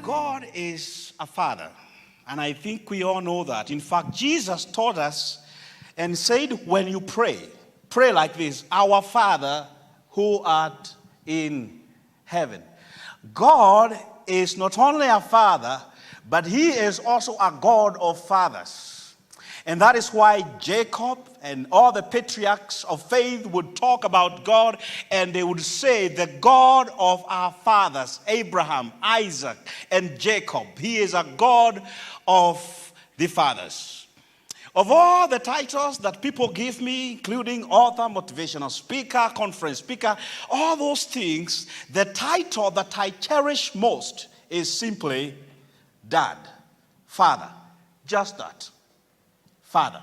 God is a father, and I think we all know that. In fact, Jesus taught us and said, when you pray, pray like this: Our Father who art in heaven. God is not only a father, but he is also a God of fathers. And that is why Jacob and all the patriarchs of faith would talk about God, and they would say, the God of our fathers, Abraham, Isaac, and Jacob. He is a God of the fathers. Of all the titles that people give me, including author, motivational speaker, conference speaker, all those things, the title that I cherish most is simply Dad, Father. Just that. Father.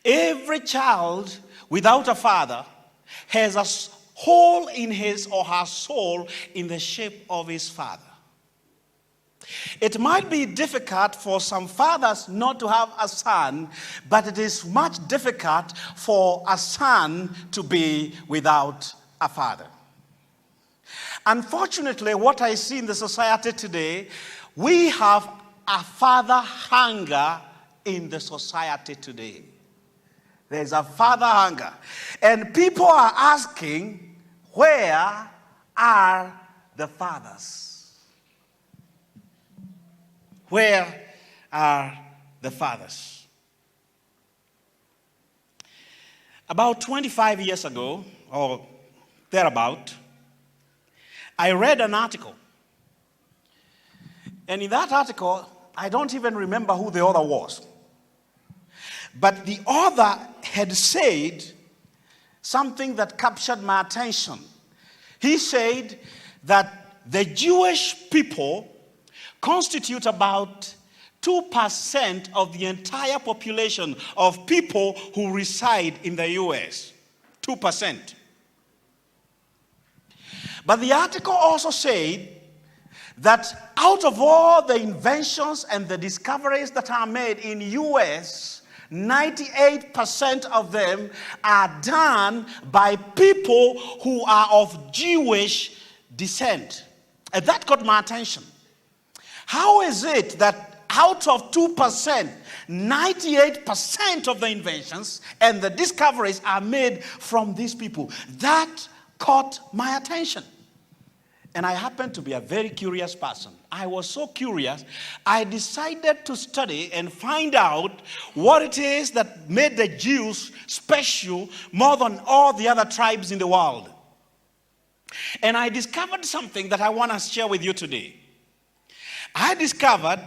Every child without a father has a hole in his or her soul in the shape of his father. It might be difficult for some fathers not to have a son, but it is much difficult for a son to be without a father. Unfortunately, what I see in the society today, we have a father hunger in the society today. There's a father hunger. And people are asking, where are the fathers? Where are the fathers? About 25 years ago, or thereabout, I read an article. And in that article, I don't even remember who the author was. But the author had said something that captured my attention. He said that the Jewish people constitute about 2% of the entire population of people who reside in the U.S. 2%. But the article also said that out of all the inventions and the discoveries that are made in U.S., 98% of them are done by people who are of Jewish descent. And that got my attention. How is it that out of 2%, 98% of the inventions and the discoveries are made from these people? That caught my attention. And I happen to be a very curious person. I was so curious, I decided to study and find out what it is that made the Jews special more than all the other tribes in the world. And I discovered something that I want to share with you today. I discovered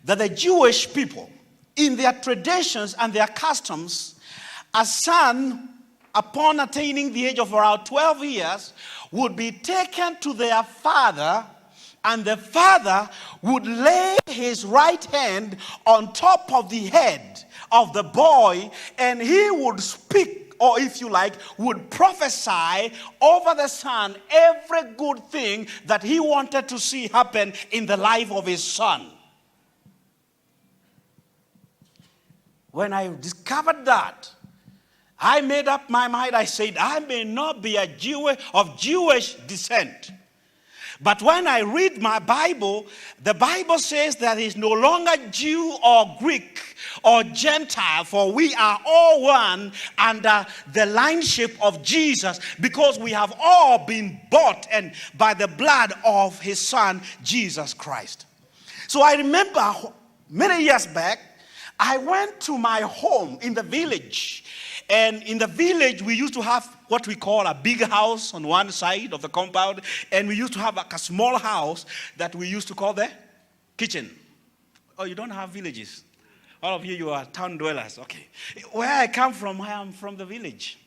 that the Jewish people, in their traditions and their customs, a son, upon attaining the age of around 12 years, would be taken to their father, and the father would lay his right hand on top of the head of the boy, and he would speak, or if you like, would prophesy over the son every good thing that he wanted to see happen in the life of his son. When I discovered that, I made up my mind. I said, I may not be a Jew of Jewish descent. But when I read my Bible, the Bible says there is no longer Jew or Greek or Gentile, for we are all one under the lordship of Jesus, because we have all been bought and by the blood of his son, Jesus Christ. So I remember many years back, I went to my home in the village. And in the village, we used to have what we call a big house on one side of the compound. And we used to have a small house that we used to call the kitchen. Oh, you don't have villages? All of you are town dwellers. Okay. Where I come from, I am from the village.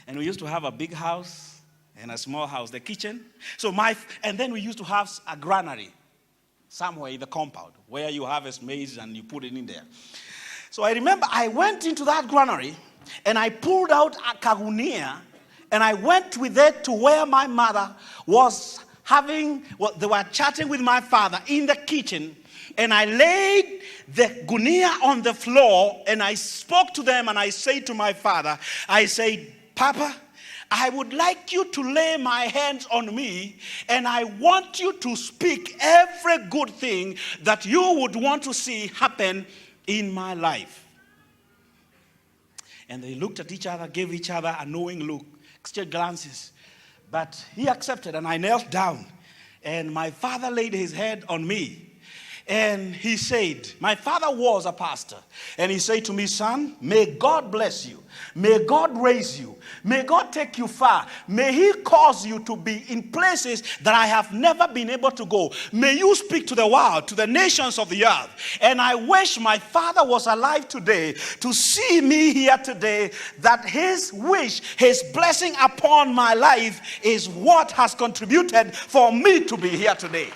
And we used to have a big house and a small house, the kitchen. And then we used to have a granary somewhere in the compound where you harvest maize and you put it in there. So I remember I went into that granary and I pulled out a kagunia and I went with it to where my mother was they were chatting with my father in the kitchen, and I laid the gunia on the floor and I spoke to them and I said to my father, I said, Papa, I would like you to lay my hands on me, and I want you to speak every good thing that you would want to see happen in my life. And they looked at each other, gave each other a knowing look, exchanged glances. But he accepted, and I knelt down, and my father laid his head on me. And he said, my father was a pastor, and he said to me, son, may God bless you. May God raise you. May God take you far. May he cause you to be in places that I have never been able to go. May you speak to the world, to the nations of the earth. And I wish my father was alive today to see me here today, that his wish, his blessing upon my life is what has contributed for me to be here today.